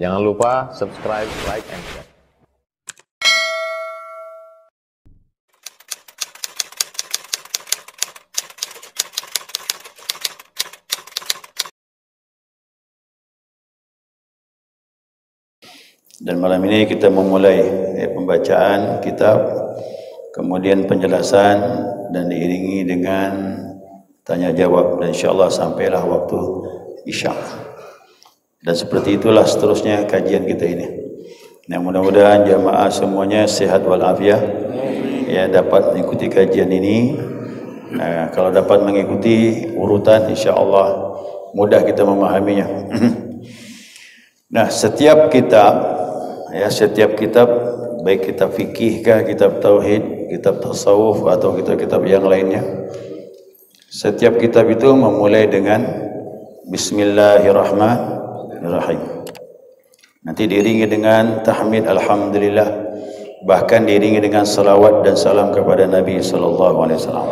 Jangan lupa subscribe, like, and share. Dan malam ini kita memulai pembacaan kitab, kemudian penjelasan dan diiringi dengan tanya jawab, dan insyaAllah sampailah waktu isya. Dan seperti itulah seterusnya kajian kita ini. Nah, mudah-mudahan jamaah semuanya sehat walafiat, ya, dapat mengikuti kajian ini. Nah, kalau dapat mengikuti urutan, insyaAllah mudah kita memahaminya. Nah, setiap kitab, baik kitab fikih kah, kitab tauhid, kitab tasawuf atau kitab-kitab yang lainnya, setiap kitab itu memulai dengan Bismillahirrahmanirrahim. Nanti diiringi dengan tahmid alhamdulillah, bahkan diiringi dengan salawat dan salam kepada Nabi sallallahu alaihi wasallam.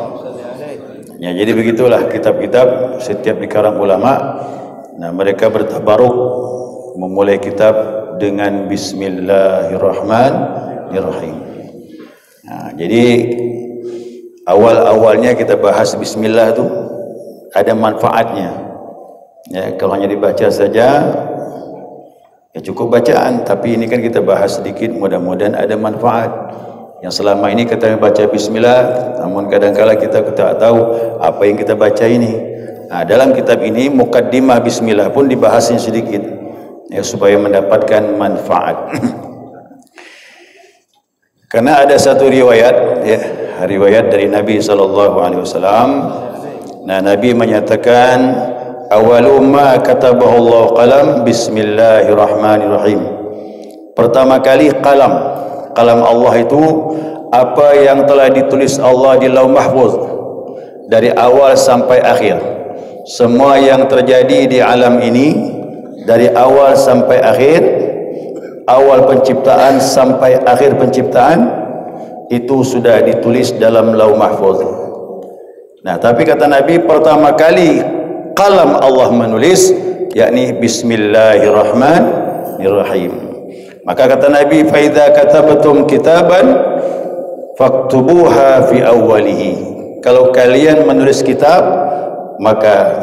Ya, jadi begitulah kitab-kitab setiap dikarang ulama. Nah, mereka bertabaruk memulai kitab dengan Bismillahirrahmanirrahim. Nah, jadi awal-awalnya kita bahas Bismillah itu ada manfaatnya. Ya, kalau hanya dibaca saja ya cukup bacaan, tapi ini kan kita bahas sedikit, mudah-mudahan ada manfaat. Yang selama ini kita baca Bismillah, namun kadang-kala kita tak tahu apa yang kita baca ini. Nah, dalam kitab ini mukaddimah Bismillah pun dibahasnya sedikit, ya, supaya mendapatkan manfaat. Karena ada satu riwayat, ya, riwayat dari Nabi SAW. Nah, Nabi menyatakan, awalu ma katabahu Allah qalam Bismillahirrahmanirrahim. Pertama kali kalam Allah itu apa yang telah ditulis Allah di Lauh Mahfuz dari awal sampai akhir. Semua yang terjadi di alam ini dari awal sampai akhir, awal penciptaan sampai akhir penciptaan, itu sudah ditulis dalam Lauh Mahfuz. Nah, tapi kata Nabi, pertama kali kalam Allah menulis, yakni Bismillahirrahmanirrahim. Maka kata Nabi, fa idza katabatum kitaban faktubuha fi awwalihi. Kalau kalian menulis kitab, maka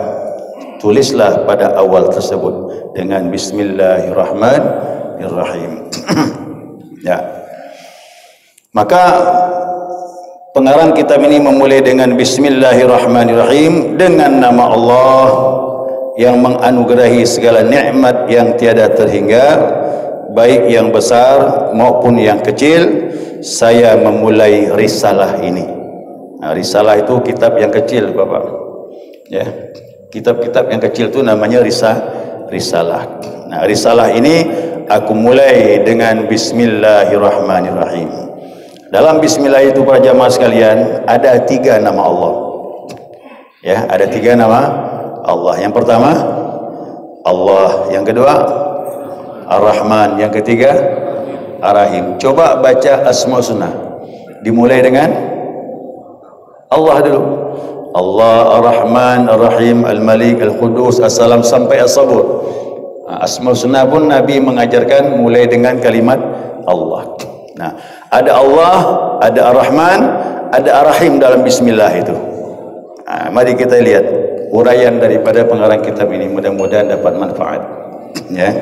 tulislah pada awal tersebut dengan Bismillahirrahmanirrahim. Ya. Maka pengarang kitab ini memulai dengan Bismillahirrahmanirrahim, dengan nama Allah yang menganugerahi segala nikmat yang tiada terhingga, baik yang besar maupun yang kecil. Saya memulai risalah ini. Nah, risalah itu kitab yang kecil, Bapak. Ya. Kitab-kitab yang kecil itu namanya risalah. Nah, risalah ini aku mulai dengan Bismillahirrahmanirrahim. Dalam Bismillah itu para jamaah sekalian ada 3 nama Allah. Ya, ada 3 nama Allah. Yang pertama Allah, yang kedua Ar-Rahman, yang ketiga Ar-Rahim. Coba baca Asma Sunnah. Dimulai dengan Allah dulu. Allah, Ar-Rahman, Ar-Rahim, Al-Malik, Al-Qudus, As-Salam sampai As-Sabur. Asma Sunnah pun Nabi mengajarkan mulai dengan kalimat Allah. Nah, ada Allah, ada Ar-Rahman, ada Ar-Rahim dalam Bismillah itu. Nah, mari kita lihat uraian daripada pengarang kitab ini, mudah-mudahan dapat manfaat. Ya.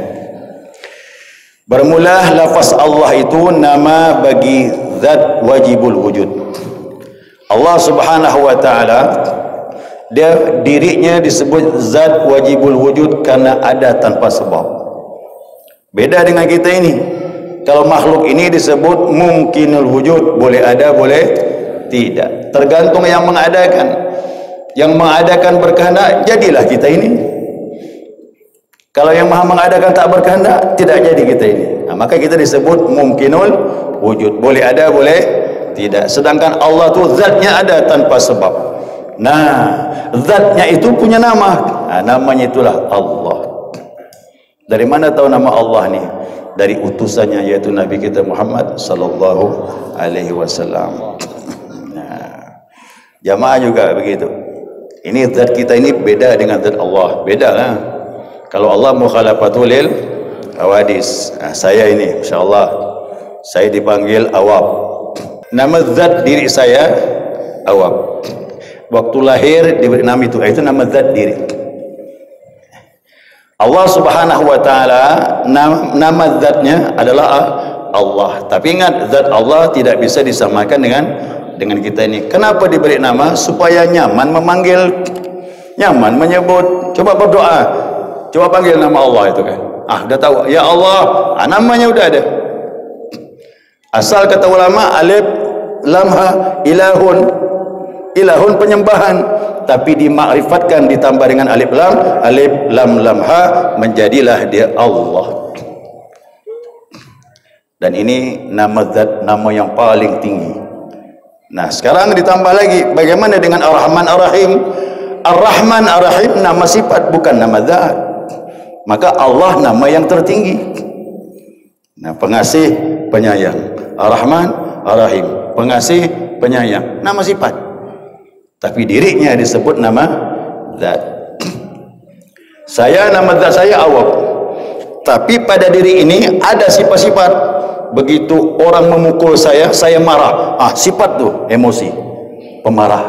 Bermula lafaz Allah itu nama bagi zat wajibul wujud. Allah Subhanahu wa taala, dia dirinya disebut zat wajibul wujud karena ada tanpa sebab. Beda dengan kita ini. Kalau makhluk ini disebut mungkinul wujud, boleh ada boleh tidak, tergantung yang mengadakan. Yang mengadakan berkehendak, jadilah kita ini. Kalau yang maha mengadakan tak berkehendak, tidak jadi kita ini. Nah, maka kita disebut mungkinul wujud, boleh ada boleh tidak. Sedangkan Allah tu zatnya ada tanpa sebab. Nah, zatnya itu punya nama. Nah, namanya itulah Allah. Dari mana tahu nama Allah ni? Dari utusannya, yaitu Nabi kita Muhammad sallallahu alaihi wasallam. Nah, jamaah juga begitu. Ini zat kita ini beda dengan zat Allah. Beda lah. Kalau Allah mukhalafatul Awadis. Saya ini, insyaAllah, saya dipanggil Awab. Nama zat diri saya Awab. Waktu lahir diberi nama itu nama zat diri. Allah Subhanahu wa taala nama zatnya adalah Allah. Tapi ingat, zat Allah tidak bisa disamakan dengan kita ini. Kenapa diberi nama? Supaya nyaman memanggil, nyaman menyebut. Coba berdoa, coba panggil nama Allah itu kan. Udah tahu, ya Allah, namanya udah ada. Asal kata ulama, alif lam ha, ilahun. Ilahun penyembahan, tapi dimakrifatkan ditambah dengan alif lam ha, menjadilah dia Allah. Dan ini nama zat, nama yang paling tinggi. Nah, sekarang ditambah lagi, bagaimana dengan Ar-Rahman Ar-Rahim? Ar-Rahman Ar-Rahim nama sifat, bukan nama zat. Maka Allah nama yang tertinggi. Nah, pengasih, penyayang. Ar-Rahman Ar-Rahim, pengasih, penyayang, nama sifat. Tapi dirinya disebut nama zat. Saya, nama zat saya Awab. Tapi pada diri ini ada sifat-sifat. Begitu orang memukul saya marah. Sifat tuh, emosi, pemarah.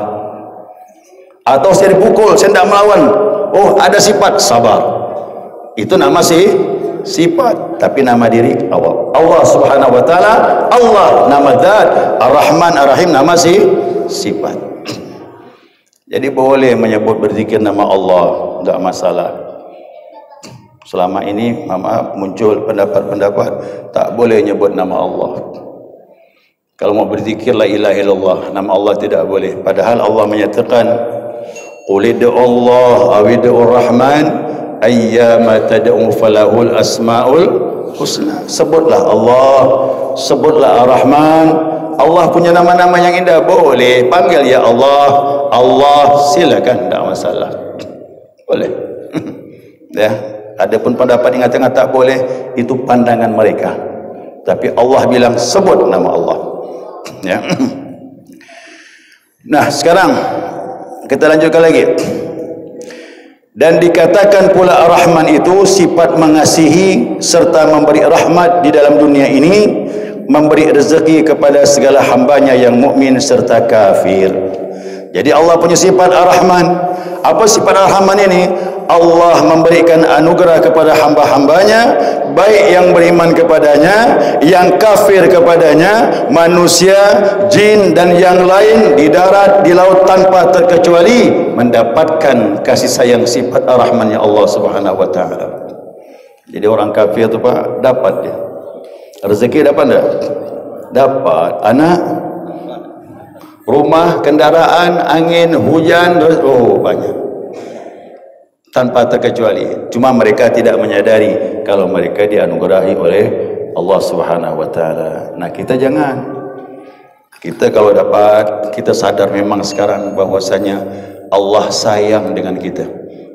Atau saya dipukul, saya tidak melawan. Ada sifat sabar. Itu nama sifat. Tapi nama diri Awab. Allah Subhanahu wa taala, Allah nama zat, Ar-Rahman Ar-Rahim nama sifat. Jadi boleh menyebut berzikir nama Allah, enggak masalah. Selama ini muncul pendapat-pendapat tak boleh nyebut nama Allah. Kalau mau berzikir la ilaha illallah, nama Allah tidak boleh. Padahal Allah menyatakan qul Allah awidur rahman ayyama tad'u falahul asmaul husna. Sebutlah Allah, sebutlah Ar-Rahman. Allah punya nama-nama yang indah, boleh panggil ya Allah. Allah, silakan, tidak masalah, boleh. Ya, adapun pendapat yang mengatakan tak boleh, itu pandangan mereka. Tapi Allah bilang sebut nama Allah. Ya. Nah, sekarang kita lanjutkan lagi. Dan dikatakan pula Ar-Rahman itu sifat mengasihi serta memberi rahmat di dalam dunia ini, memberi rezeki kepada segala hambanya yang mukmin serta kafir. Jadi Allah punya sifat Ar-Rahman. Apa sifat Ar-Rahman ini? Allah memberikan anugerah kepada hamba-hambanya, baik yang beriman kepadanya, yang kafir kepadanya, manusia, jin dan yang lain, di darat, di laut, tanpa terkecuali mendapatkan kasih sayang sifat Ar-Rahman ya Allah Subhanahu wa taala. Jadi orang kafir itu Pak, dapat dia rezeki, dapat enggak? Dapat. Anak, rumah, kendaraan, angin, hujan, banyak, tanpa terkecuali. Cuma mereka tidak menyadari kalau mereka dianugerahi oleh Allah Subhanahu wa taala. Nah, kita jangan. Kita kalau dapat, kita sadar memang sekarang bahwasanya Allah sayang dengan kita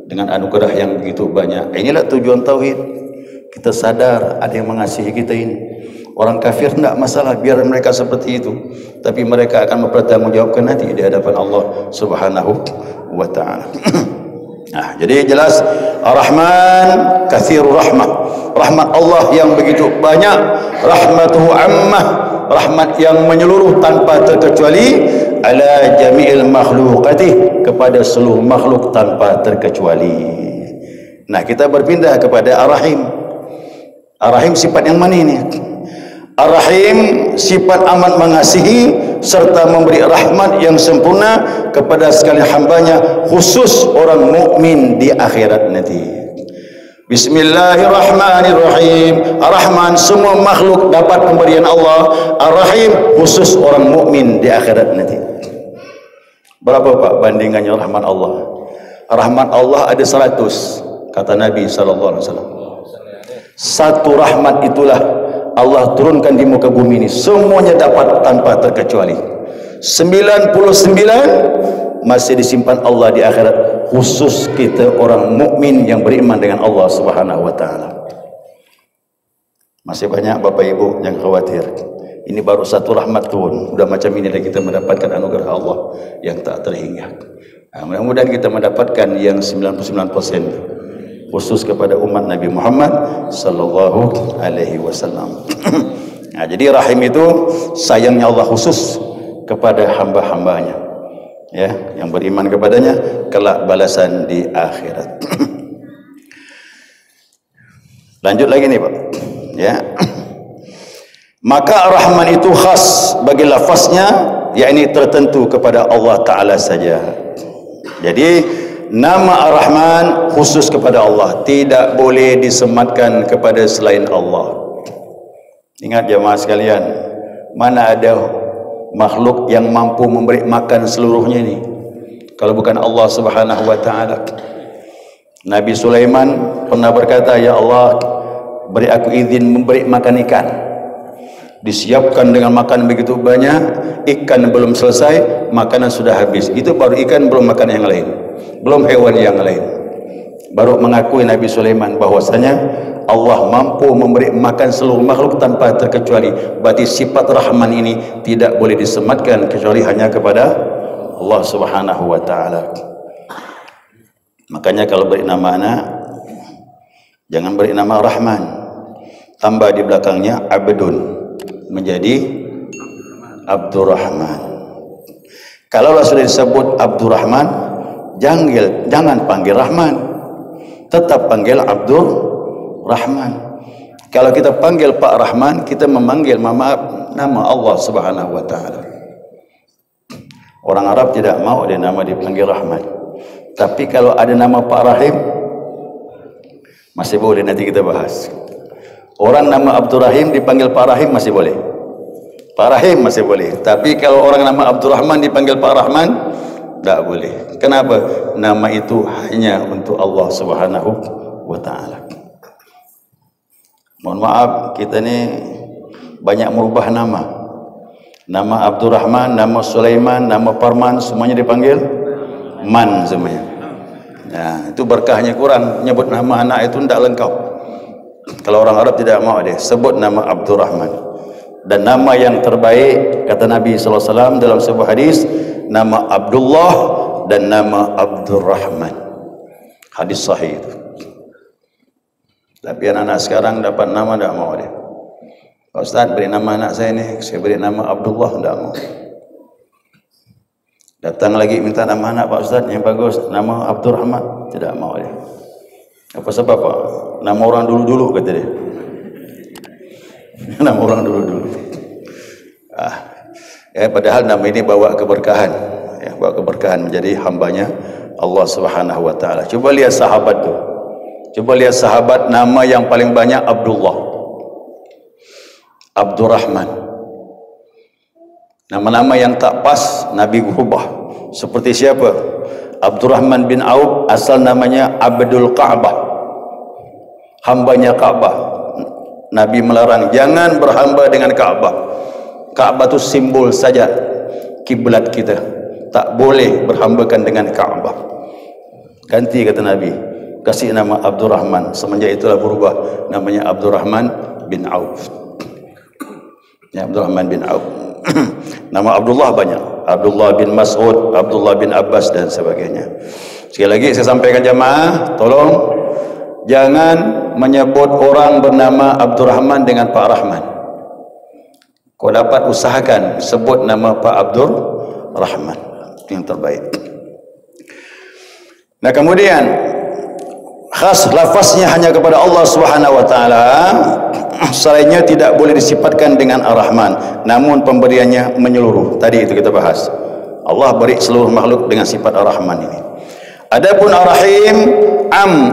dengan anugerah yang begitu banyak. Inilah tujuan tauhid. Kita sadar ada yang mengasihi kita ini. Orang kafir tidak masalah, biar mereka seperti itu, tapi mereka akan mempertanggungjawabkan nanti di hadapan Allah Subhanahu wa taala. Nah, jadi jelas Ar-Rahman katsirur rahmah. Rahmat Allah yang begitu banyak, rahmatuhu ammah, rahmat yang menyeluruh tanpa terkecuali ala jami'il makhluqati, kepada seluruh makhluk tanpa terkecuali. Nah, kita berpindah kepada Ar-Rahim. Ar-Rahim sifat yang mana ini? Ar-Rahim sifat amat mengasihi serta memberi rahmat yang sempurna kepada sekalian hambanya, khusus orang mukmin di akhirat nanti. Bismillahirrahmanirrahim. Ar-Rahman semua makhluk dapat pemberian Allah. Ar-Rahim khusus orang mukmin di akhirat nanti. Berapa Pak bandingannya rahmat Allah? Rahmat Allah ada 100, kata Nabi sallallahu alaihi wasallam. Satu rahmat itulah Allah turunkan di muka bumi ini, semuanya dapat tanpa terkecuali. 99 masih disimpan Allah di akhirat, khusus kita orang mukmin yang beriman dengan Allah Subhanahu wa taala. Masih banyak Bapak Ibu yang khawatir. Ini baru satu rahmat turun, sudah macam ini kita mendapatkan anugerah Allah yang tak terhingga. Nah, mudah-mudahan kita mendapatkan yang 99%. khusus kepada umat Nabi Muhammad sallallahu alaihi wasallam. Nah, jadi rahim itu sayangnya Allah khusus kepada hamba-hambanya, ya, yang beriman kepadanya, kelak balasan di akhirat. Lanjut lagi nih Pak, ya. Maka Ar-Rahman itu khas bagi lafaznya, yakni tertentu kepada Allah Ta'ala saja. Jadi nama Ar-Rahman khusus kepada Allah, tidak boleh disematkan kepada selain Allah. Ingat jemaah sekalian, mana ada makhluk yang mampu memberi makan seluruhnya ini kalau bukan Allah Subhanahu wa Ta'ala. Nabi Sulaiman pernah berkata, ya Allah, beri aku izin memberi makan ikan. Disiapkan dengan makan begitu banyak, ikan belum selesai, makanan sudah habis. Itu baru ikan, belum makan yang lain, belum hewan yang lain. Baru mengakui Nabi Sulaiman bahwasanya Allah mampu memberi makan seluruh makhluk tanpa terkecuali. Berarti sifat Rahman ini tidak boleh disematkan kecuali hanya kepada Allah Subhanahu wa Ta'ala. Makanya kalau beri nama anak, jangan beri nama Rahman, tambah di belakangnya Abdun, menjadi Abdurrahman. Kalau sudah disebut Abdurrahman, jangan panggil Rahman, tetap panggil Abdurrahman. Kalau kita panggil Pak Rahman, kita memanggil nama Allah Subhanahu wa Ta'ala. Orang Arab tidak mau ada nama dipanggil Rahman. Tapi kalau ada nama Pak Rahim, masih boleh, nanti kita bahas. Orang nama Abdurrahim dipanggil Pak Rahim masih boleh. Pak Rahim masih boleh. Tapi kalau orang nama Abdurrahman dipanggil Pak Rahman, tidak boleh. Kenapa? Nama itu hanya untuk Allah Subhanahu wa Ta'ala. Mohon maaf, kita ni banyak merubah nama. Nama Abdurrahman, nama Sulaiman, nama Parman, semuanya dipanggil Man semuanya. Nah, itu berkahnya kurang. Nyebut nama anak itu tidak lengkap. Kalau orang Arab tidak mau dia sebut nama Abdurrahman. Dan nama yang terbaik kata Nabi SAW dalam sebuah hadis, nama Abdullah dan nama Abdurrahman. Hadis sahih itu. Tapi anak-anak sekarang dapat nama tidak mau dia. Pak Ustaz, beri nama anak saya ni, saya beri nama Abdullah, tidak mau. Datang lagi minta nama anak, Pak Ustaz yang bagus, nama Abdurrahman, tidak mau dia. Apa sebab Pak? Nama orang dulu-dulu kata dia. Nama orang dulu-dulu. Padahal nama ini bawa keberkahan, ya, bawa keberkahan menjadi hambanya Allah Subhanahu wa Ta'ala. Coba lihat sahabat tu. Coba lihat sahabat nama yang paling banyak Abdullah, Abdurrahman. Nama-nama yang tak pas Nabi ubah. Seperti siapa? Abdurrahman bin Auf, asal namanya Abdul Ka'bah, hambanya Ka'bah. Nabi melarang jangan berhamba dengan Ka'bah. Ka'bah itu simbol saja kiblat kita, tak boleh berhambakan dengan Ka'bah. Ganti kata Nabi, kasih nama Abdurrahman. Semenjak itulah berubah namanya Abdurrahman bin Auf. Ya, Abdurrahman bin Auf. Nama Abdullah banyak, Abdullah bin Mas'ud, Abdullah bin Abbas dan sebagainya. Sekali lagi saya sampaikan jamaah, tolong jangan menyebut orang bernama Abdurrahman dengan Pak Rahman. Kau dapat usahakan sebut nama Pak Abdurrahman, itu yang terbaik. Nah, kemudian khas lafaznya hanya kepada Allah Subhanahu wa Ta'ala, selainnya tidak boleh disifatkan dengan Ar-Rahman, namun pemberiannya menyeluruh. Tadi itu kita bahas, Allah beri seluruh makhluk dengan sifat Ar-Rahman ini. Adapun Ar-Rahim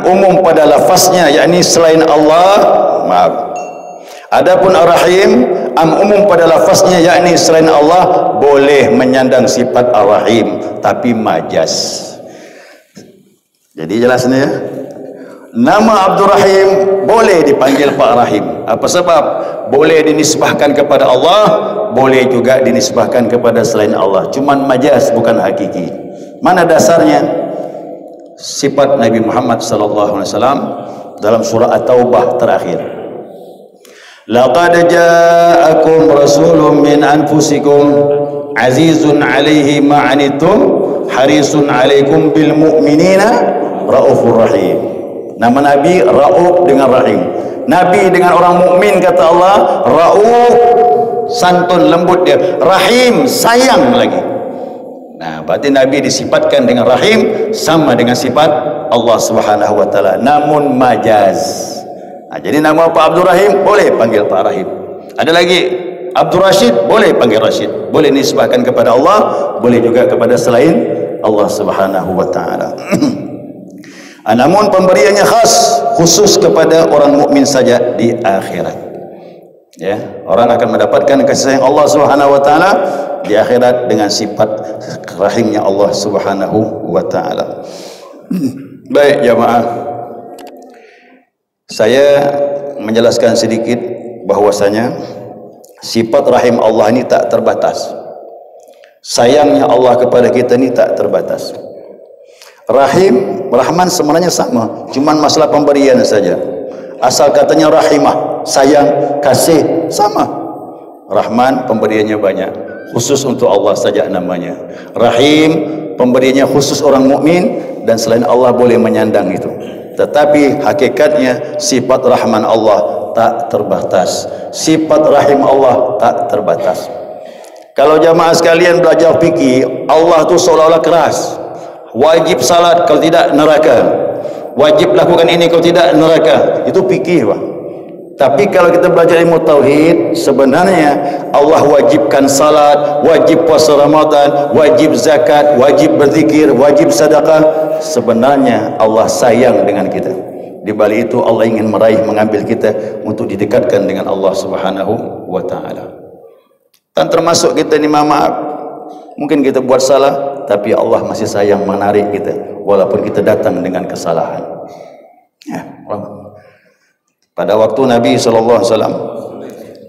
umum pada lafaznya, yakni selain Allah, maaf. Adapun Ar-Rahim umum pada lafaznya, yakni selain Allah, boleh menyandang sifat Ar-Rahim tapi majaz. Jadi jelas ni ya. Nama Abdurrahim boleh dipanggil Pak Rahim. Apa sebab? Boleh dinisbahkan kepada Allah, boleh juga dinisbahkan kepada selain Allah. Cuman majaz, bukan hakiki. Mana dasarnya? Sifat Nabi Muhammad sallallahu alaihi wasallam dalam surah At-Taubah terakhir. Laqad ja'akum rasulun min anfusikum azizun 'alaihi ma 'anittum harisun 'alaikum bil mu'minina raufur rahim. Nama Nabi Rauf dengan Rahim. Nabi dengan orang mukmin kata Allah Rauf, santun lembut dia, Rahim sayang lagi. Nah, berarti Nabi disifatkan dengan Rahim sama dengan sifat Allah Subhanahu wa taala, namun majaz. Nah, jadi nama Pak Abdul Rahim boleh panggil Pak Rahim. Ada lagi Abdul Rashid boleh panggil Rashid. Boleh nisbahkan kepada Allah, boleh juga kepada selain Allah Subhanahu wa taala. Namun pemberiannya khas, khusus kepada orang mukmin saja di akhirat. Ya, orang akan mendapatkan kasih sayang Allah Subhanahu wa taala di akhirat dengan sifat rahimnya Allah Subhanahu wa taala. Baik jamaah, saya menjelaskan sedikit bahwasanya sifat rahim Allah ini tak terbatas. Sayangnya Allah kepada kita ini tak terbatas. Rahim, Rahman sebenarnya sama, cuman masalah pemberian saja. Asal katanya rahimah, sayang, kasih, sama. Rahman pemberiannya banyak, khusus untuk Allah saja namanya. Rahim pemberiannya khusus orang mukmin dan selain Allah boleh menyandang itu. Tetapi hakikatnya sifat Rahman Allah tak terbatas, sifat Rahim Allah tak terbatas. Kalau jamaah sekalian belajar fikih, Allah tu seolah-olah keras. Wajib salat, kalau tidak neraka. Wajib lakukan ini, kalau tidak neraka. Itu fikih, Pak. Tapi kalau kita belajar ilmu tauhid, sebenarnya Allah wajibkan salat, wajib puasa Ramadan, wajib zakat, wajib berzikir, wajib sedekah. Sebenarnya Allah sayang dengan kita. Di balik itu Allah ingin meraih, mengambil kita untuk didekatkan dengan Allah Subhanahu wa taala. Dan termasuk kita ni maaf. Mungkin kita buat salah, tapi Allah masih sayang menarik kita walaupun kita datang dengan kesalahan. Ya, pada waktu Nabi SAW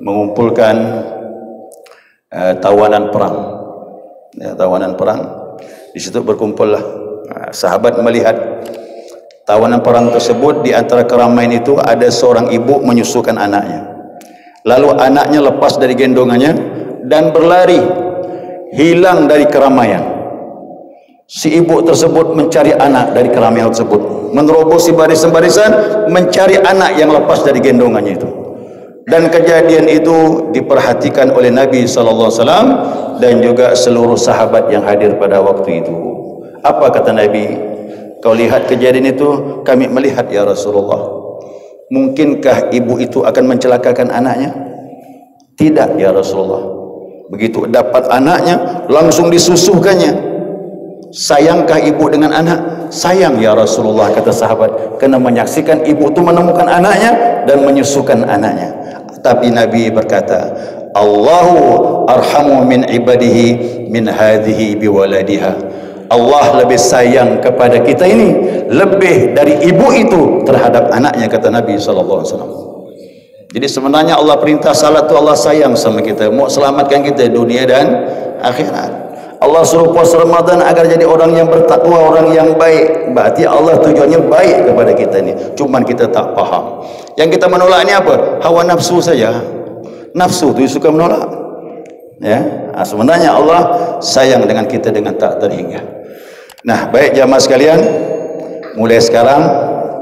mengumpulkan tawanan perang, ya, tawanan perang, di situ berkumpullah sahabat melihat tawanan perang tersebut. Di antara keramaian itu ada seorang ibu menyusukan anaknya, lalu anaknya lepas dari gendongannya dan berlari hilang dari keramaian. Si ibu tersebut mencari anak dari keramaian tersebut, menerobosi barisan-barisan mencari anak yang lepas dari gendongannya itu. Dan kejadian itu diperhatikan oleh Nabi SAW dan juga seluruh sahabat yang hadir pada waktu itu. Apa kata Nabi? Kau lihat kejadian itu? Kami melihat ya Rasulullah. Mungkinkah ibu itu akan mencelakakan anaknya? Tidak ya Rasulullah. Begitu dapat anaknya langsung disusuhkannya. Sayangkah ibu dengan anak? Sayang ya Rasulullah, kata sahabat, karena menyaksikan ibu itu menemukan anaknya dan menyusukan anaknya. Tapi Nabi berkata, Allahu arhamu min ibadihi min hadhihi biwaladiha. Allah lebih sayang kepada kita ini lebih dari ibu itu terhadap anaknya, kata Nabi SAW. Jadi sebenarnya Allah perintah salat tu Allah sayang sama kita, mau selamatkan kita dunia dan akhirat. Allah suruh puasa Ramadan agar jadi orang yang bertakwa, orang yang baik. Berarti Allah tujuannya baik kepada kita ni. Cuman kita tak faham. Yang kita menolak ni apa? Hawa nafsu saja. Nafsu tu suka menolak. Ya, sebenarnya Allah sayang dengan kita dengan tak terhingga. Nah, baik jamaah sekalian, mulai sekarang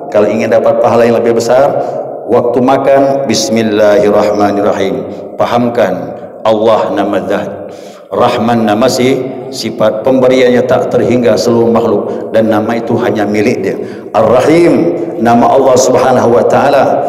kalau ingin dapat pahala yang lebih besar, waktu makan bismillahirrahmanirrahim. Pahamkan Allah nama Zat, Rahman nama sifat, pemberiannya tak terhingga seluruh makhluk dan nama itu hanya milik dia. Ar-Rahim nama Allah Subhanahu wa taala,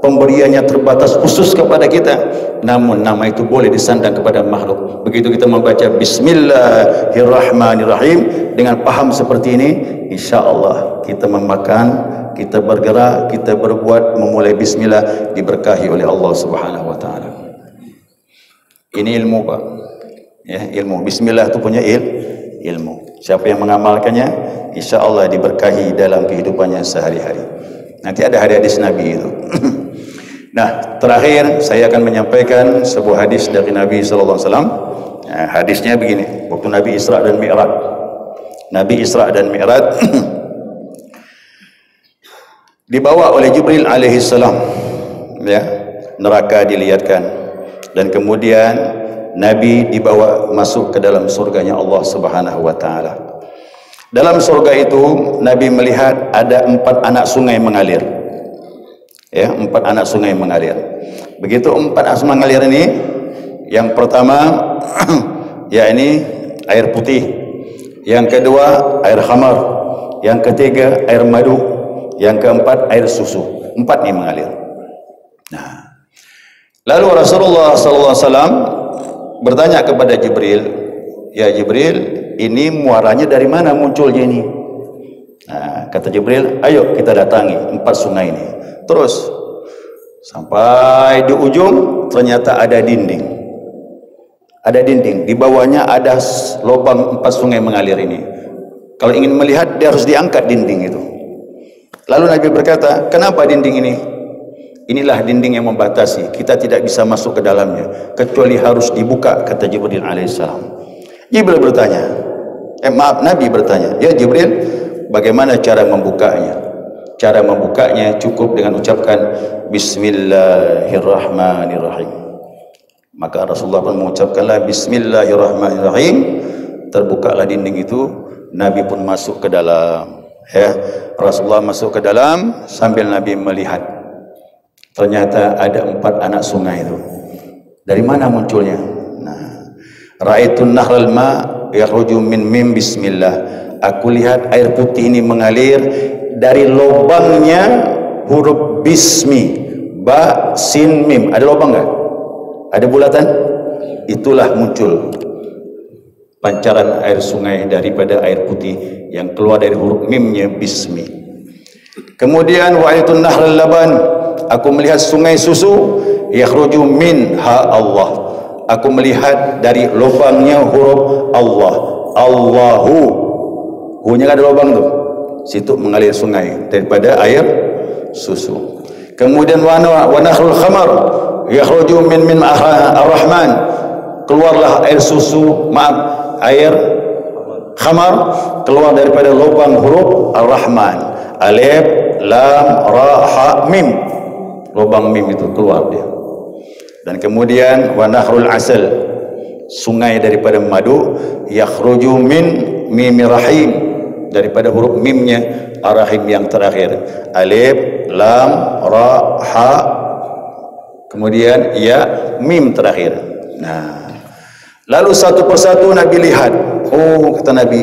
pemberiannya terbatas khusus kepada kita, namun nama itu boleh disandang kepada makhluk. Begitu kita membaca bismillahirrahmanirrahim dengan paham seperti ini, insya-Allah kita memakan, kita bergerak, kita berbuat, memulai bismillah, diberkahi oleh Allah Subhanahu wa taala. Ini ilmu, Pak. Ya, ilmu. Bismillah itu punya ilmu. Siapa yang mengamalkannya, insya-Allah diberkahi dalam kehidupannya sehari-hari. Nanti ada hadis Nabi itu. Nah, terakhir saya akan menyampaikan sebuah hadis dari Nabi sallallahu alaihi wasallam. Nah, hadisnya begini, waktu Nabi Isra dan Mi'raj. Nabi Isra dan Mi'raj dibawa oleh Jibril alaihi salam, ya, neraka dilihatkan dan kemudian Nabi dibawa masuk ke dalam surganya Allah Subhanahu wa taala. Dalam surga itu Nabi melihat ada 4 anak sungai mengalir. Ya, 4 anak sungai mengalir. Begitu 4 anak sungai mengalir ini, yang pertama ya ini air putih, yang kedua air khamar, yang ketiga air madu, yang keempat air susu. 4 ini mengalir. Nah, lalu Rasulullah sallallahu alaihi wasallam bertanya kepada Jibril, "Ya Jibril, ini muaranya dari mana munculnya ini?" Nah, kata Jibril, "Ayo kita datangi 4 sungai ini." Terus sampai di ujung ternyata ada dinding. Ada dinding, di bawahnya ada lubang 4 sungai mengalir ini. Kalau ingin melihat dia harus diangkat dinding itu. Lalu Nabi berkata, "Kenapa dinding ini?" "Inilah dinding yang membatasi, kita tidak bisa masuk ke dalamnya kecuali harus dibuka," kata Jibril alaihissalam. Jibril bertanya, Nabi bertanya, "Ya Jibril, bagaimana cara membukanya?" Cara membukanya cukup dengan ucapkan Bismillahirrahmanirrahim. Maka Rasulullah pun mengucapkanlah Bismillahirrahmanirrahim. Terbukalah dinding itu, Nabi pun masuk ke dalam. Ya, Rasulullah masuk ke dalam sambil Nabi melihat. Ternyata ada 4 anak sungai itu. Dari mana munculnya? Nah, Ra'aitun nahrul ma' yakhruju min mim bismillah. Aku lihat air putih ini mengalir dari lubangnya huruf bismi, ba, sin, mim. Ada lubang enggak? Ada bulatan? Itulah muncul pancaran air sungai daripada air putih yang keluar dari huruf mimnya bismi. Kemudian wa'aitun nahrul laban. Aku melihat sungai susu yakhruju minha Allah. Aku melihat dari lubangnya huruf Allah. Allahu. Hu-nya ada lubang tu. Situ mengalir sungai daripada air susu. Kemudian wa nahrul khamar yakhruju min ar-rahman. Keluarlah air susu, air khamar keluar daripada lubang huruf ar-rahman. Alif, lam, ra, ha, mim. Lubang mim itu keluar dia. Dan kemudian wa nahrul asal, sungai daripada madu, yakhruju min mim rahim, daripada huruf mimnya ar-rahim yang terakhir. Alif, lam, ra, ha, kemudian ya, mim terakhir. Nah, lalu satu persatu Nabi lihat. Oh, kata Nabi,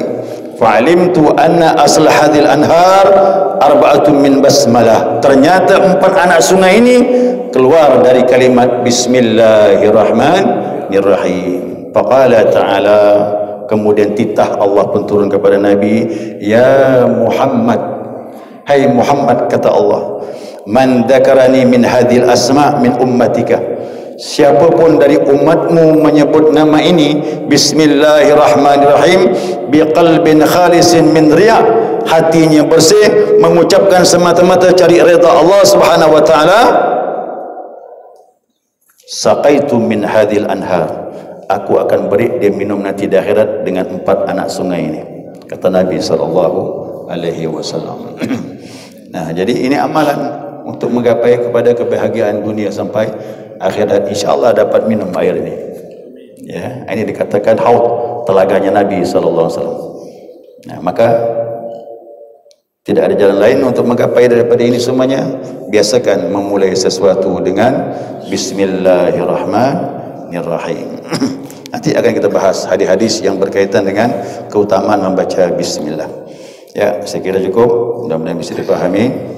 fa'alimtu anna asl hadhil anhar arba'atun min basmalah. Ternyata 4 anak sungai ini keluar dari kalimat Bismillahirrahmanirrahim. Faqala ta'ala, kemudian titah Allah pun turun kepada Nabi, "Ya Muhammad, hai Muhammad," kata Allah, "man dzakarani min hadhil asma' min ummatika." Siapapun dari umatmu menyebut nama ini Bismillahirrahmanirrahim biqalbin khalisin min riya', hatinya bersih mengucapkan semata-mata cari redha Allah Subhanahu wa taala, saqaitu min hadhil anhar, aku akan beri dia minum nanti di akhirat dengan 4 anak sungai ini, kata Nabi sallallahu alaihi wasallam. Nah, jadi ini amalan untuk menggapai kepada kebahagiaan dunia sampai akhirat, insyaallah dapat minum air ini. Ya, ini dikatakan haud, telaganya Nabi sallallahu alaihi wasallam. Nah, maka tidak ada jalan lain untuk menggapai daripada ini semuanya. Biasakan memulai sesuatu dengan Bismillahirrahmanirrahim. Nanti akan kita bahas hadis-hadis yang berkaitan dengan keutamaan membaca bismillah. Ya, saya kira cukup, mudah-mudahan bisa dipahami.